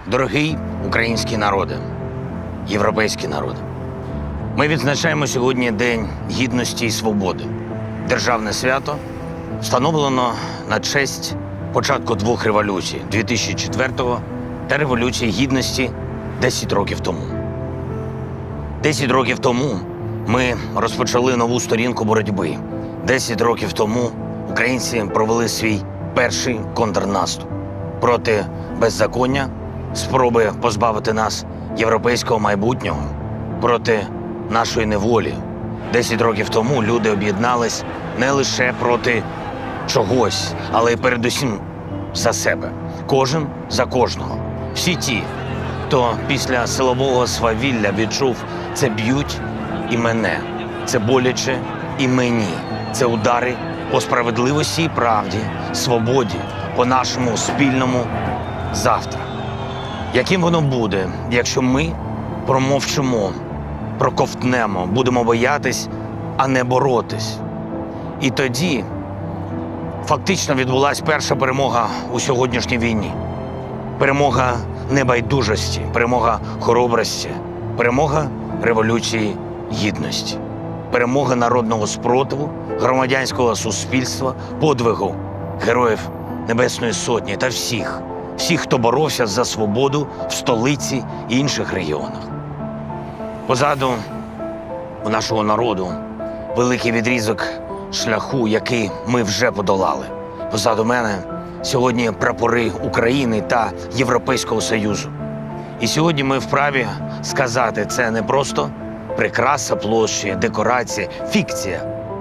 Дорогий український народе, європейський народ, ми відзначаємо сьогодні День Гідності і Свободи. Державне свято встановлено на честь початку двох революцій – 2004-го та Революції Гідності 10 років тому. 10 років тому ми розпочали нову сторінку боротьби. 10 років тому українці провели свій перший контрнаступ проти беззаконня, спроби позбавити нас європейського майбутнього, проти нашої неволі. 10 років тому люди об'єднались не лише проти чогось, але й передусім за себе. Кожен за кожного. Всі ті, хто після силового свавілля відчув, це б'ють і мене, це боляче і мені. Це удари по справедливості і правді, свободі, по нашому спільному завтра. Яким воно буде, якщо ми промовчимо, проковтнемо, будемо боятись, а не боротись? І тоді фактично відбулася перша перемога у сьогоднішній війні. Перемога небайдужості, перемога хоробрості, перемога Революції Гідності, перемога народного спротиву, громадянського суспільства, подвигу героїв Небесної Сотні та всіх, хто боровся за свободу в столиці і інших регіонах. Позаду у нашого народу великий відрізок шляху, який ми вже подолали. Позаду мене сьогодні прапори України та Європейського Союзу. І сьогодні ми вправі сказати, це не просто прикраса площі, декорація, фікція,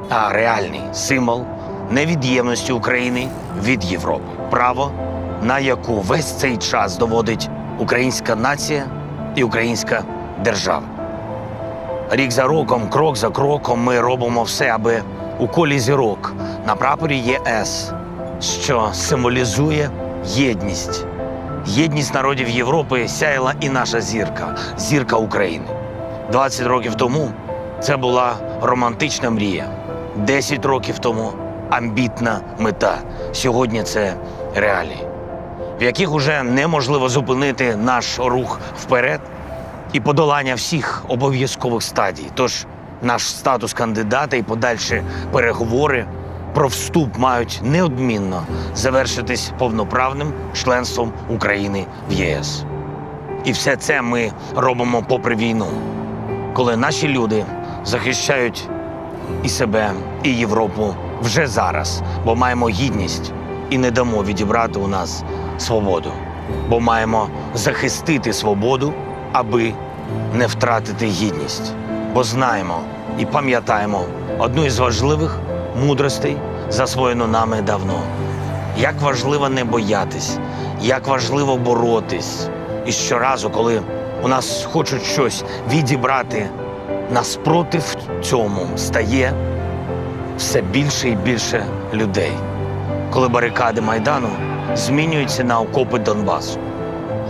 а реальний символ невід'ємності України від Європи. Право, на яку весь цей час доводить українська нація і українська держава. Рік за роком, крок за кроком ми робимо все, аби у колі зірок на прапорі ЄС, що символізує єдність. Єдність народів Європи сяяла і наша зірка – зірка України. 20 років тому це була романтична мрія. 10 років тому – амбітна мета. Сьогодні це реалії, в яких уже неможливо зупинити наш рух вперед і подолання всіх обов'язкових стадій. Тож наш статус кандидата і подальші переговори про вступ мають неодмінно завершитись повноправним членством України в ЄС. І все це ми робимо попри війну, коли наші люди захищають і себе, і Європу вже зараз, бо маємо гідність і не дамо відібрати у нас свободу, бо маємо захистити свободу, аби не втратити гідність. Бо знаємо і пам'ятаємо одну із важливих мудростей, засвоєну нами давно. Як важливо не боятись, як важливо боротись. І щоразу, коли у нас хочуть щось відібрати, нас проти цьому стає все більше і більше людей. Коли барикади Майдану змінюються на окопи Донбасу,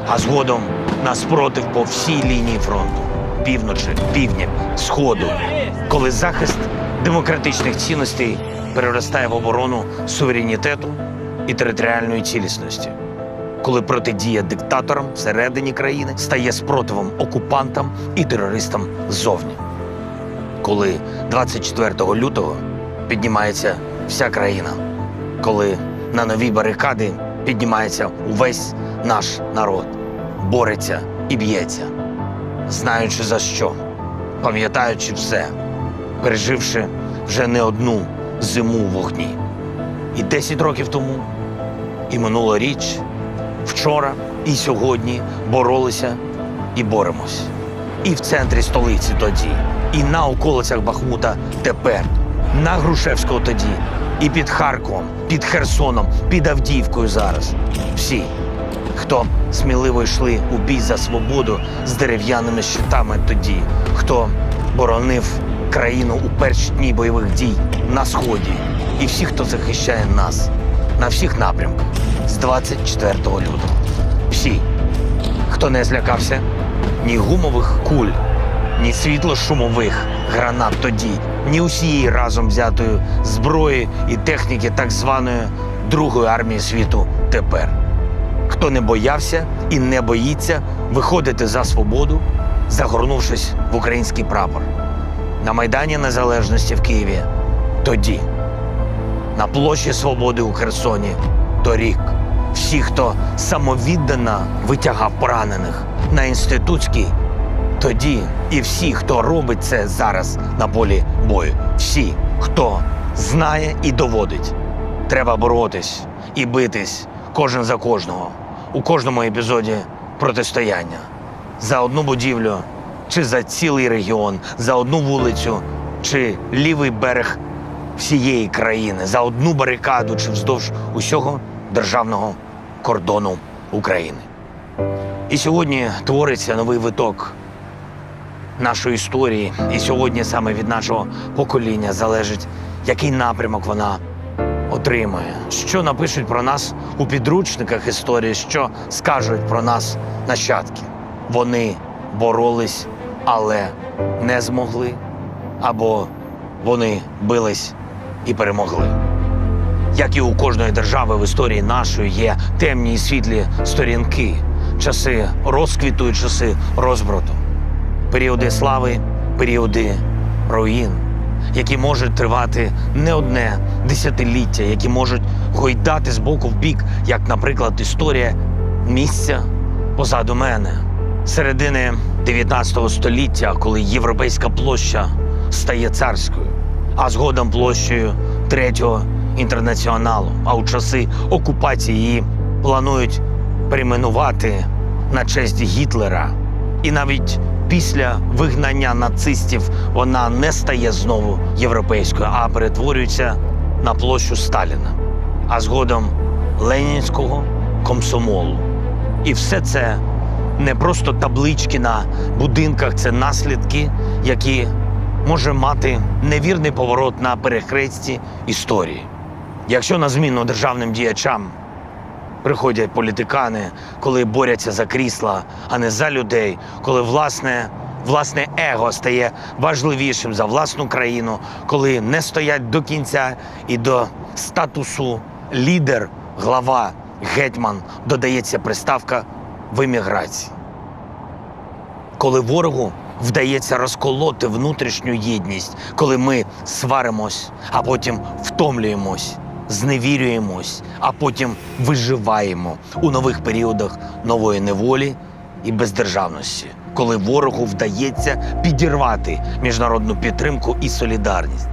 а згодом нас проти по всій лінії фронту, півночі, півдня, сходу, коли захист демократичних цінностей переростає в оборону суверенітету і територіальної цілісності, коли протидія диктаторам всередині країни стає спротивом окупантам і терористам ззовні, коли 24 лютого піднімається вся країна, коли на нові барикади піднімається увесь наш народ, бореться і б'ється, знаючи за що, пам'ятаючи все, переживши вже не одну зиму в вогні. І 10 років тому, і минулоріч, вчора і сьогодні боролися і боремось. І в центрі столиці тоді, і на околицях Бахмута тепер, на Грушевського тоді, і під Харковом, під Херсоном, під Авдіївкою зараз. Всі, хто сміливо йшли у бій за свободу з дерев'яними щитами тоді, хто боронив країну у перші дні бойових дій на Сході, і всі, хто захищає нас на всіх напрямках з 24 лютого. Всі, хто не злякався ні гумових куль, ні світло-шумових гранат тоді, ні усієї разом взятої зброї і техніки так званої Другої армії світу тепер. хто не боявся і не боїться виходити за свободу, загорнувшись в український прапор. На Майдані Незалежності в Києві тоді, на площі Свободи у Херсоні торік. Всі, хто самовіддано витягав поранених на Інститутській тоді, і всі, хто робить це зараз на полі бою. Всі, хто знає і доводить. Треба боротись і битись кожен за кожного у кожному епізоді протистояння. За одну будівлю чи за цілий регіон, за одну вулицю чи лівий берег всієї країни, за одну барикаду чи вздовж усього державного кордону України. І сьогодні твориться новий виток нашої історії. І сьогодні саме від нашого покоління залежить, який напрямок вона отримає. Що напишуть про нас у підручниках історії, що скажуть про нас нащадки. Вони боролись, але не змогли. Або вони бились і перемогли. Як і у кожної держави в історії нашої є темні і світлі сторінки, часи розквіту і часи розбрату, періоди слави, періоди руїн, які можуть тривати не одне десятиліття, які можуть гойдати з боку в бік, як, наприклад, історія місця позаду мене. Середини 19 століття, коли Європейська площа стає царською, а згодом площею Третього інтернаціоналу, а у часи окупації її планують перейменувати на честь Гітлера. І навіть після вигнання нацистів вона не стає знову європейською, а перетворюється на площу Сталіна, а згодом Ленінського комсомолу. І все це не просто таблички на будинках, це наслідки, які може мати невірний поворот на перехресті історії. Якщо на зміну державним діячам приходять політикани, коли борються за крісла, а не за людей, коли власне его стає важливішим за власну країну, коли не стоять до кінця і до статусу лідер, глава, гетьман додається приставка в еміграції. Коли ворогу вдається розколоти внутрішню єдність, коли ми сваримось, а потім втомлюємось, зневірюємось, а потім виживаємо у нових періодах нової неволі і бездержавності, коли ворогу вдається підірвати міжнародну підтримку і солідарність,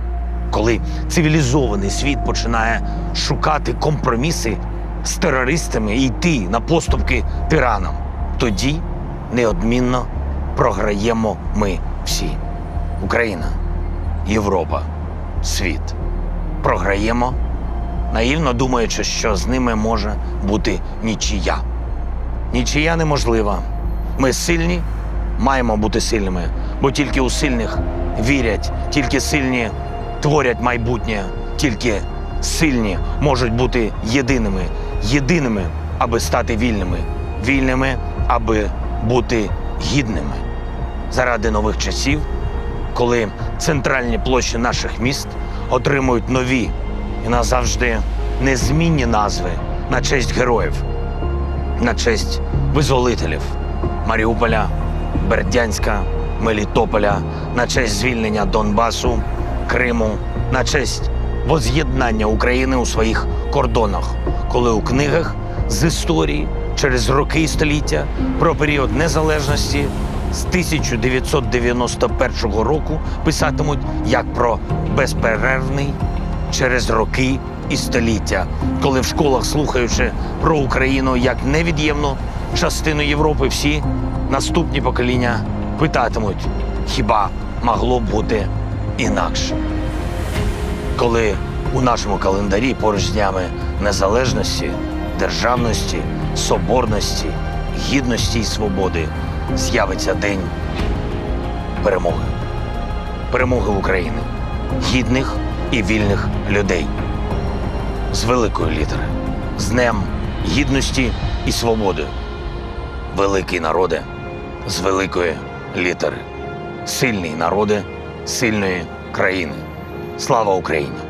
коли цивілізований світ починає шукати компроміси з терористами і йти на поступки тиранам, тоді неодмінно програємо ми всі. Україна, Європа, світ. Програємо, наївно думаючи, що з ними може бути нічия. Нічия неможлива. Ми сильні, маємо бути сильними, бо тільки у сильних вірять, тільки сильні творять майбутнє, тільки сильні можуть бути єдиними. Єдиними, аби стати вільними. Вільними, аби бути гідними. Заради нових часів, коли центральні площі наших міст отримують нові і назавжди незмінні назви на честь героїв, на честь визволителів Маріуполя, Бердянська, Мелітополя, на честь звільнення Донбасу, Криму, на честь воз'єднання України у своїх кордонах, коли у книгах з історії через роки і століття про період незалежності з 1991 року писатимуть як про безперервний через роки і століття, коли в школах, слухаючи про Україну як невід'ємну частину Європи, всі наступні покоління питатимуть, хіба могло б бути інакше? Коли у нашому календарі поруч з днями незалежності, державності, соборності, гідності і свободи з'явиться День перемоги. Перемоги України, гідних і вільних людей. З великої літери. З Днем Гідності і Свободи. Великий народе з великої літери. Сильний народи сильної країни. Слава Україні!